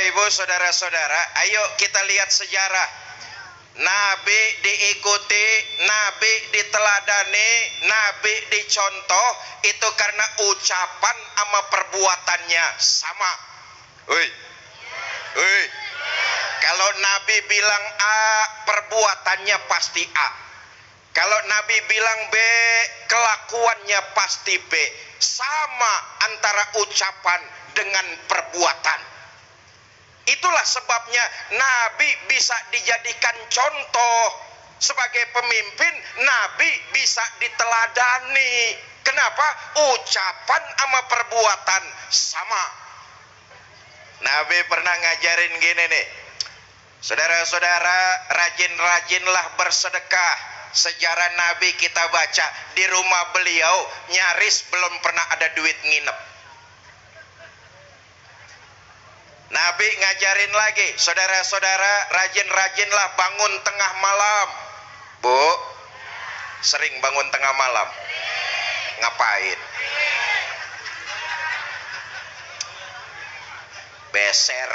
Ibu, saudara-saudara, ayo kita lihat sejarah. Nabi diikuti, Nabi diteladani, Nabi dicontoh, itu karena ucapan sama perbuatannya sama. Kalau Nabi bilang A, perbuatannya pasti A. Kalau Nabi bilang B, kelakuannya pasti B. Sama antara ucapan dengan perbuatan. Itulah sebabnya Nabi bisa dijadikan contoh. Sebagai pemimpin, Nabi bisa diteladani. Kenapa? Ucapan sama perbuatan sama. Nabi pernah ngajarin gini nih, saudara-saudara, rajin-rajinlah bersedekah. Sejarah Nabi kita baca, di rumah beliau nyaris belum pernah ada duit nginep. Nabi ngajarin lagi, saudara-saudara, rajin-rajinlah bangun tengah malam. Bu, sering bangun tengah malam? Ngapain? Beser.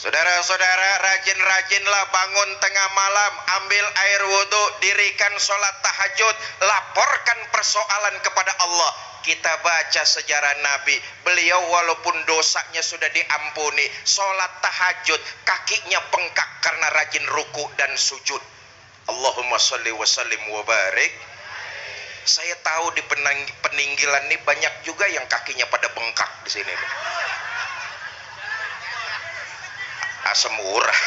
Saudara-saudara, rajin-rajinlah bangun tengah malam, ambil air wudhu, dirikan sholat tahajud, laporkan persoalan kepada Allah. Kita baca sejarah Nabi, beliau walaupun dosanya sudah diampuni, sholat tahajud, kakinya bengkak karena rajin ruku dan sujud. Allahumma sholli wa sallim wa barik. Saya tahu di peninggilan ini banyak juga yang kakinya pada bengkak di sini. Asam urah.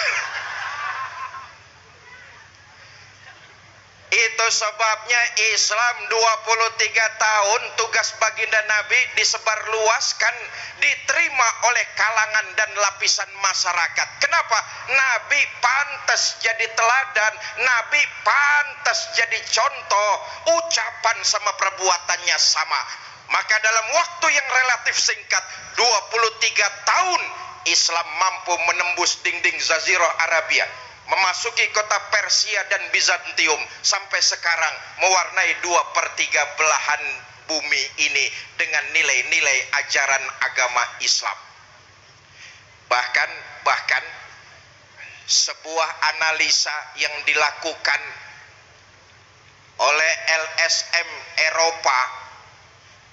Itu sebabnya Islam 23 tahun tugas baginda Nabi disebarluaskan, diterima oleh kalangan dan lapisan masyarakat. Kenapa? Nabi pantas jadi teladan, Nabi pantas jadi contoh, ucapan sama perbuatannya sama. Maka dalam waktu yang relatif singkat, 23 tahun, Islam mampu menembus dinding Jazirah Arabia, memasuki kota Persia dan Bizantium, sampai sekarang mewarnai 2/3 belahan bumi ini dengan nilai-nilai ajaran agama Islam. Bahkan sebuah analisa yang dilakukan oleh LSM Eropa,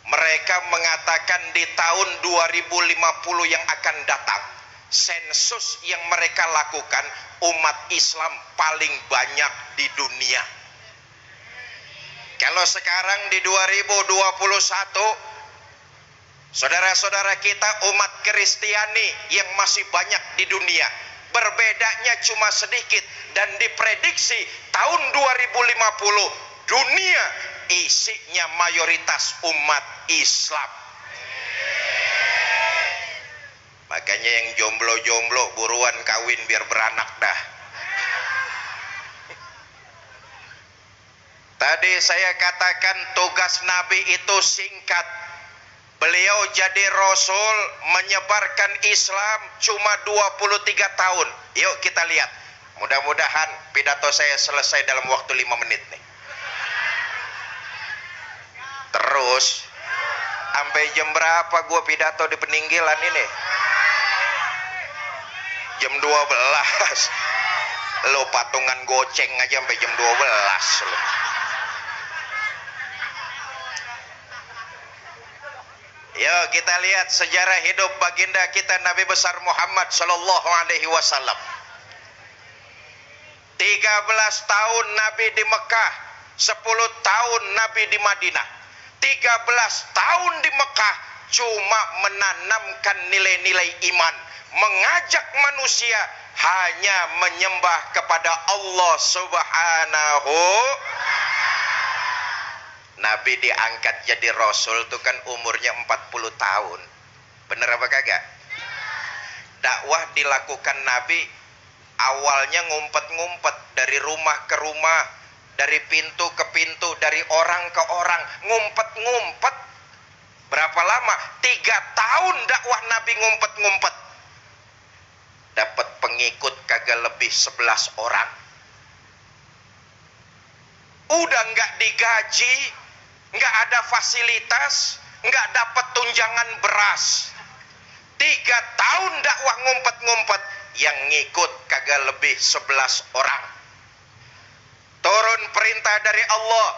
mereka mengatakan di tahun 2050 yang akan datang, sensus yang mereka lakukan, umat Islam paling banyak di dunia. Kalau sekarang di 2021, saudara-saudara kita umat Kristiani yang masih banyak di dunia, berbedanya cuma sedikit, dan diprediksi tahun 2050 dunia isinya mayoritas umat Islam. Makanya yang jomblo-jomblo buruan kawin biar beranak dah. Tadi saya katakan tugas Nabi itu singkat. Beliau jadi Rasul, menyebarkan Islam cuma 23 tahun. Yuk kita lihat. Mudah-mudahan pidato saya selesai dalam waktu 5 menit nih. Terus sampai jam berapa gue pidato di peninggilan ini? Jam 12. Lo patungan goceng aja sampai jam 12 lo. Yuk kita lihat sejarah hidup baginda kita Nabi besar Muhammad sallallahu alaihi wasallam. 13 tahun Nabi di Mekah, 10 tahun Nabi di Madinah. 13 tahun di Mekah cuma menanamkan nilai-nilai iman, mengajak manusia hanya menyembah kepada Allah Subhanahu. Nabi diangkat jadi Rasul itu kan umurnya 40 tahun. Bener apa kagak? Dakwah dilakukan Nabi awalnya ngumpet-ngumpet, dari rumah ke rumah, dari pintu ke pintu, dari orang ke orang, ngumpet-ngumpet. Berapa lama? 3 tahun dakwah Nabi ngumpet-ngumpet. Dapat pengikut kagak lebih 11 orang. Udah nggak digaji, nggak ada fasilitas, nggak dapat tunjangan beras. 3 tahun dakwah ngumpet-ngumpet, yang ngikut kagak lebih 11 orang. Turun perintah dari Allah,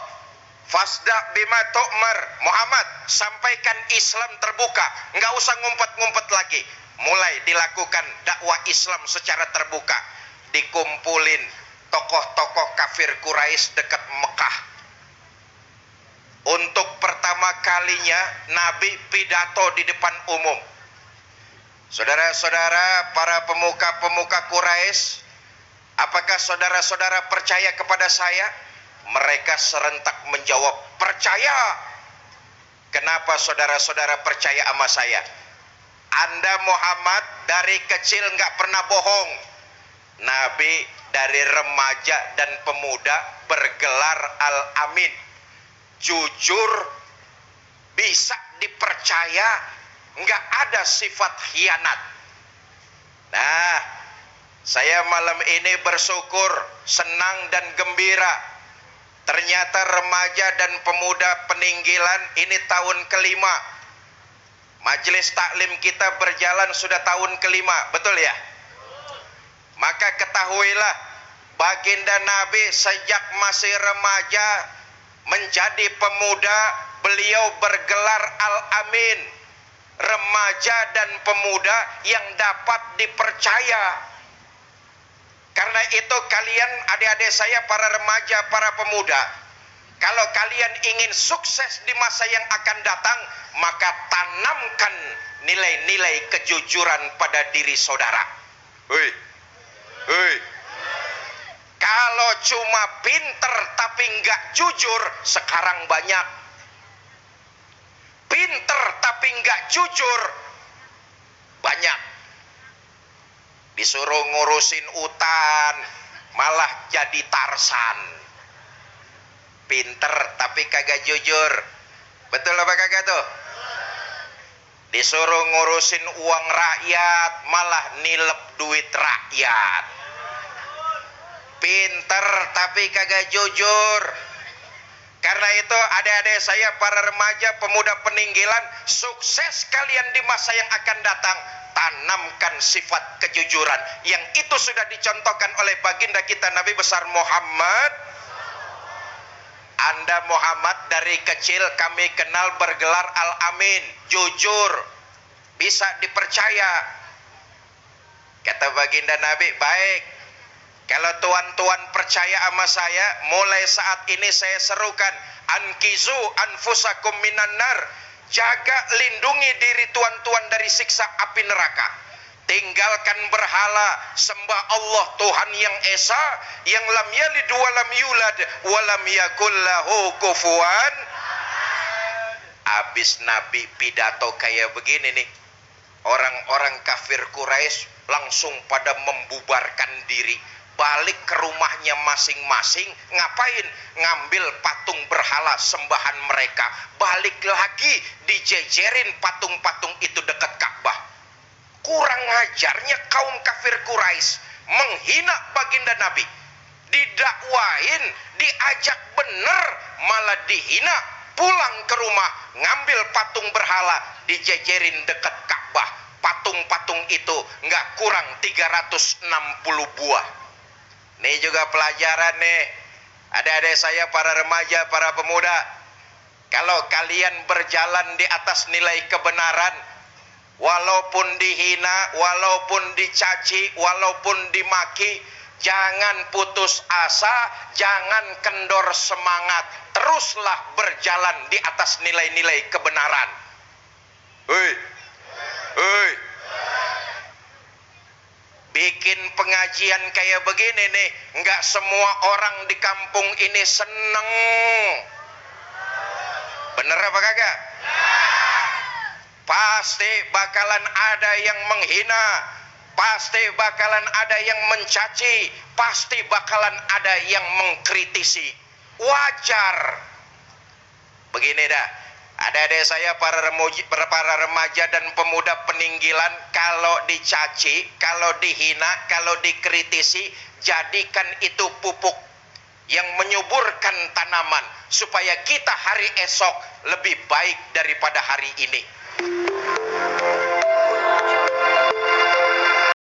fasda bima tu'mar, Muhammad sampaikan Islam terbuka, nggak usah ngumpet-ngumpet lagi. Mulai dilakukan dakwah Islam secara terbuka. Dikumpulin tokoh-tokoh kafir Quraisy dekat Mekah. Untuk pertama kalinya Nabi pidato di depan umum. Saudara-saudara, para pemuka-pemuka Quraisy, apakah saudara-saudara percaya kepada saya? Mereka serentak menjawab, percaya. Kenapa saudara-saudara percaya sama saya? Anda Muhammad dari kecil nggak pernah bohong. Nabi dari remaja dan pemuda bergelar Al-Amin. Jujur, bisa dipercaya, nggak ada sifat khianat. Nah, saya malam ini bersyukur, senang dan gembira. Ternyata remaja dan pemuda peninggilan ini tahun kelima. Majelis taklim kita berjalan sudah tahun kelima, betul ya? Maka ketahuilah, baginda Nabi sejak masih remaja menjadi pemuda, beliau bergelar Al-Amin, remaja dan pemuda yang dapat dipercaya. Karena itu kalian, adik-adik saya, para remaja, para pemuda, kalau kalian ingin sukses di masa yang akan datang, maka tanamkan nilai-nilai kejujuran pada diri saudara. Kalau cuma pinter tapi nggak jujur, sekarang banyak. Pinter tapi nggak jujur, banyak. Disuruh ngurusin utan, malah jadi Tarsan. Pinter tapi kagak jujur. Betul apa kagak tuh? Disuruh ngurusin uang rakyat, malah nilep duit rakyat. Pinter tapi kagak jujur. Karena itu adik-adik saya, para remaja, pemuda peninggilan, sukses kalian di masa yang akan datang, tanamkan sifat kejujuran. Yang itu sudah dicontohkan oleh baginda kita Nabi besar Muhammad. Anda Muhammad dari kecil kami kenal bergelar Al-Amin, jujur, bisa dipercaya. Kata baginda Nabi, baik, kalau tuan-tuan percaya sama saya, mulai saat ini saya serukan, ankizu anfusakum minan nar, jaga lindungi diri tuan-tuan dari siksa api neraka. Tinggalkan berhala, sembah Allah Tuhan yang Esa, yang lam yalid wa lam yulad wa lam yakul lahu kufuwan. Habis Nabi pidato kayak begini nih, orang-orang kafir Quraisy langsung pada membubarkan diri, balik ke rumahnya masing-masing. Ngapain? Ngambil patung berhala sembahan mereka, balik lagi dijejerin patung-patung itu dekat Ka'bah. Kurang ajarnya kaum kafir Quraisy menghina baginda Nabi, didakwain, diajak bener, malah dihina. Pulang ke rumah ngambil patung berhala, dijejerin dekat Ka'bah. Patung-patung itu nggak kurang 360 buah. Nih juga pelajaran nih, adik-adik saya, para remaja, para pemuda. Kalau kalian berjalan di atas nilai kebenaran, walaupun dihina, walaupun dicaci, walaupun dimaki, jangan putus asa, jangan kendor semangat. Teruslah berjalan di atas nilai-nilai kebenaran. Bikin pengajian kayak begini nih, nggak semua orang di kampung ini seneng. Bener apa kagak? Pasti bakalan ada yang menghina, pasti bakalan ada yang mencaci, pasti bakalan ada yang mengkritisi. Wajar. Begini dah, adik-adik saya, para remaja dan pemuda peninggilan, kalau dicaci, kalau dihina, kalau dikritisi, jadikan itu pupuk yang menyuburkan tanaman supaya kita hari esok lebih baik daripada hari ini.